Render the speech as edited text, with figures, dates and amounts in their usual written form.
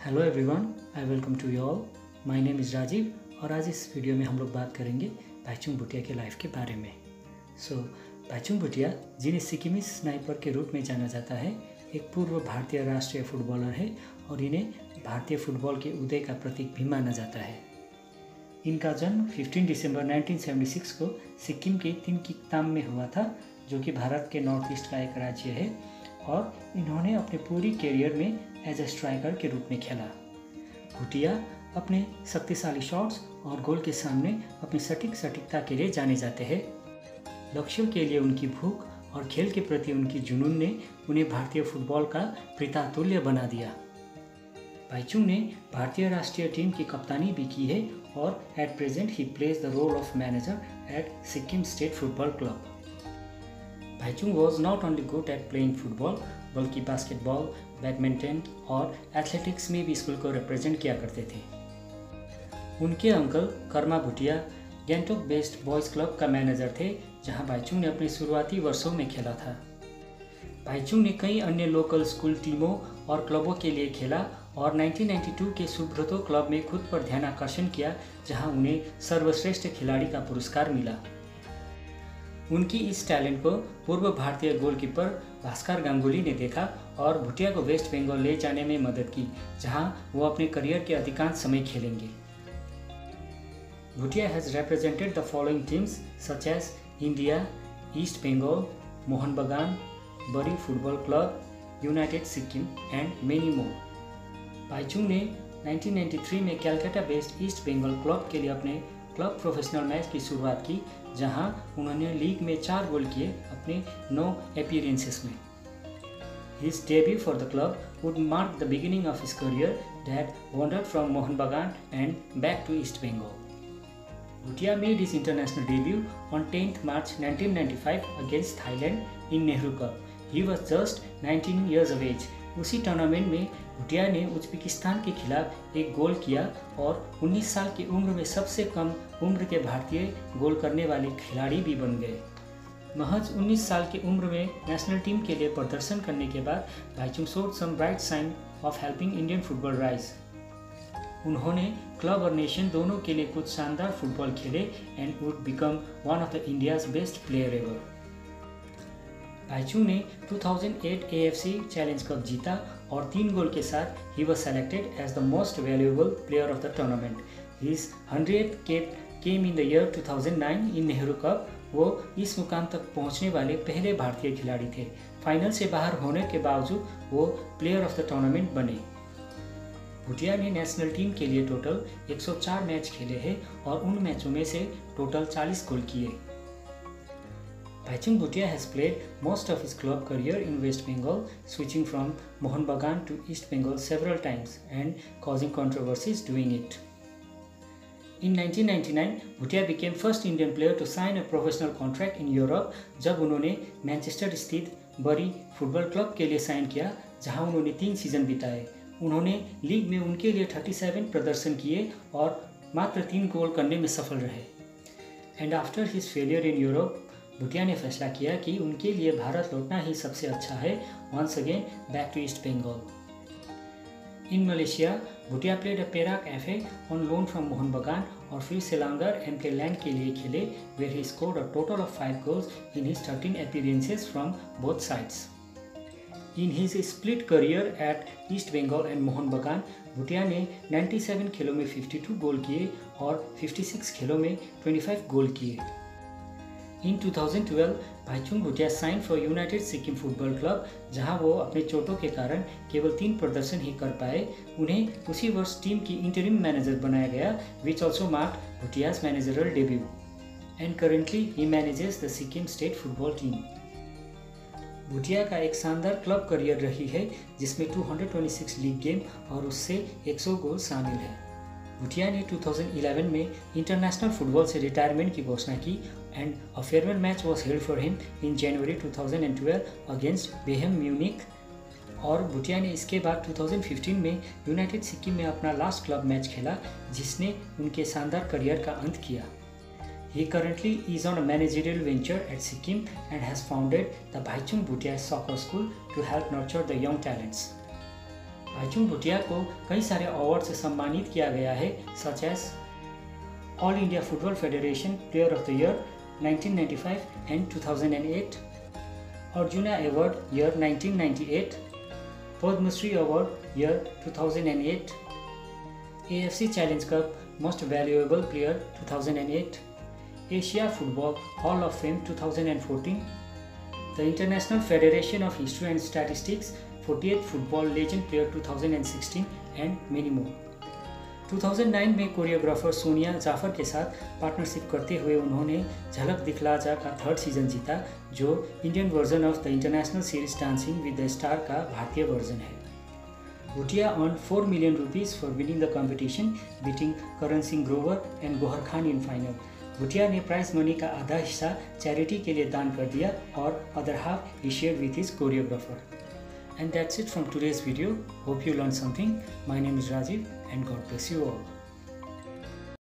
Hello everyone, I welcome to you all. My name is Rajeev और आज इस video में हम लोग बात करेंगे भाईचुंग भूटिया के लाइफ के बारे में। भाईचुंग भूटिया, जिन्हें सिक्किमी स्नाइपर के रूप में जाना जाता है, एक पूर्व भारतीय राष्ट्रीय फुटबॉलर है और इन्हें भारतीय फुटबॉल के उदय का प्रतीक भी माना जाता है। इनका जन्म 15 दिसंबर 1976 को सिक्किम के तिनकिकताम में हुआ था, जो कि भारत के नॉर्थ ईस्ट का एक राज्य है, और इन्होंने अपने पूरी करियर में एज ए स्ट्राइकर के रूप में खेला। भूटिया अपने शक्तिशाली शॉट्स और गोल के सामने अपनी सटीकता के लिए जाने जाते हैं। लक्ष्यों के लिए उनकी भूख और खेल के प्रति उनकी जुनून ने उन्हें भारतीय फुटबॉल का पिता-तुल्य बना दिया। भाईचुंग ने भारतीय राष्ट्रीय टीम की कप्तानी भी की है और at present he plays the role of manager at Sikkim state football club. Bhaichung was not only good at playing football, बल्कि बास्केटबॉल, बैडमिंटन और एथलेटिक्स में भी स्कूल को रिप्रेजेंट किया करते थे। उनके uncle Karma Bhutia Gangtok based boys club का मैनेजर थे, जहां भाईचुंग ने अपने शुरुआती वर्षों में खेला था। भाईचुंग ने कई अन्य लोकल स्कूल टीमों और क्लबों के लिए खेला और 1992 के सुब्रतो क्लब में खुद पर ध्यान आकर्षण किया, जहां उन्हें सर्वश्रेष्ठ खिलाड़ी का पुरस्कार मिला। उनकी इस टैलेंट को पूर्व भारतीय गोलकीपर भास्कर गांगुली ने देखा और भूटिया को वेस्ट बंगाल ले जाने में मदद की, जहां वो अपने करियर के अधिकांश समय खेलेंगे। Bhutia has represented the following teams such as India, East Bengal, Mohun Bagan, Bari Football Club, United Sikkim and many more। Bhaichung ने 1993 में Calcutta based East Bengal club के लिए अपने क्लब प्रोफेशनल मैच की शुरुआत की, जहां उन्होंने लीग में 4 गोल किए अपने 9 अपीयरेंसेस में। His debut for the club would mark the beginning of his career that wandered from Mohun Bagan and back to East Bengal। Bhutia made his international debut on 10th March 1995 against Thailand in Nehru Cup। He was just 19 years of age। उसी tournament में भूटिया ने Uzbekistan के खिलाफ एक गोल किया और 19 साल की उम्र में सबसे कम उम्र के भारतीय गोल करने वाले खिलाड़ी भी बन गए। महज 19 साल की उम्र में नेशनल टीम के लिए प्रदर्शन करने के बाद Bhaichung showed some bright sign of helping Indian football rise। उन्होंने क्लब और नेशन दोनों के लिए कुछ शानदार फुटबॉल खेले and would become one of the India's best player ever. Bhaichung ने 2008 AFC चैलेंज कप जीता और 3 गोल के साथ ही was selected as the most valuable player of the tournament. His 100th cap came in the year 2009 in Nehru cup. वो इस मुकाम तक पहुंचने वाले पहले भारतीय खिलाड़ी थे। फाइनल से बाहर होने के बावजूद वो प्लेयर ऑफ द टूर्नामेंट बने। भूटिया ने नेशनल टीम के लिए टोटल 104 मैच खेले हैं और उन मैचों में से टोटल 40 गोल किए। Baichung Bhutia has played most of his club career in West Bengal, switching from Mohun Bagan to East Bengal several times and causing controversies doing it। In 1999, Bhutia became first Indian player to sign a professional contract in Europe, जब उन्होंने Manchester स्थित बरी football club के लिए sign किया, जहां उन्होंने 3 season बिताए। उन्होंने लीग में उनके लिए 37 प्रदर्शन किए और मात्र 3 गोल करने में सफल रहे। And after his failure in Europe, Bhutia ने फैसला किया कि उनके लिए भारत लौटना ही सबसे अच्छा है। Once again back to East Bengal. In Malaysia, Bhutia played a Perak FA on loan from Mohun Bagan और फिर सेलांगर एमके लैंड के लिए खेले, where he scored a total of 5 goals in his 13 appearances from both sides. In his split career at East Bengal and Mohun Bagan, Bhutia ने 97 खेलों में 52 गोल किए और 56 खेलों में 25 गोल किए। In 2012, Bhaichung Bhutia sign for United Sikkim football club, जहां वो अपने चोटों के कारण केवल 3 प्रदर्शन ही कर पाए। उन्हें उसी वर्ष टीम की इंटरिम मैनेजर बनाया गया, which also marked Bhutia's managerial debut. And currently he manages the Sikkim state football team. Bhutia का एक शानदार क्लब करियर रही है, जिसमें 226 लीग गेम और उससे 100 गोल शामिल है। भूटिया ने 2011 में इंटरनेशनल फुटबॉल से रिटायरमेंट की घोषणा की and a farewell match was held for him in January 2012 against Behaim Munich. और भूटिया ने इसके बाद 2015 में यूनाइटेड सिक्किम में अपना लास्ट क्लब मैच खेला, जिसने उनके शानदार करियर का अंत किया। He currently is on a managerial venture at Sikkim and has founded the Baichung Bhutia Soccer School to help nurture the young talents। Bhaichung Bhutia को कई सारे अवार्ड से सम्मानित किया गया है, such as All India Football Federation player of the year 1995 and 2008, Arjuna award year 1998, Padmashri award year 2008, AFC challenge cup most valuable player 2008, Asia football hall of fame 2014, the International Federation of History and Statistics 48th football legend player 2016 and many more. 2009 में choreographer Sonia Jafar के साथ partnership करते हुए उन्होंने झलक दिखला जा का 3rd सीजन जीता, जो Indian version of the international series dancing with the star का भारतीय वर्जन है। Bhutia earned 4 million rupees for winning the competition, beating Karan Singh Grover and Gohar Khan in final. Bhutia ने प्राइज मनी का आधा हिस्सा charity के लिए दान कर दिया और other half he shared with his choreographer. And that's it from today's video. Hope you learned something. My name is Rajiv and God bless you all.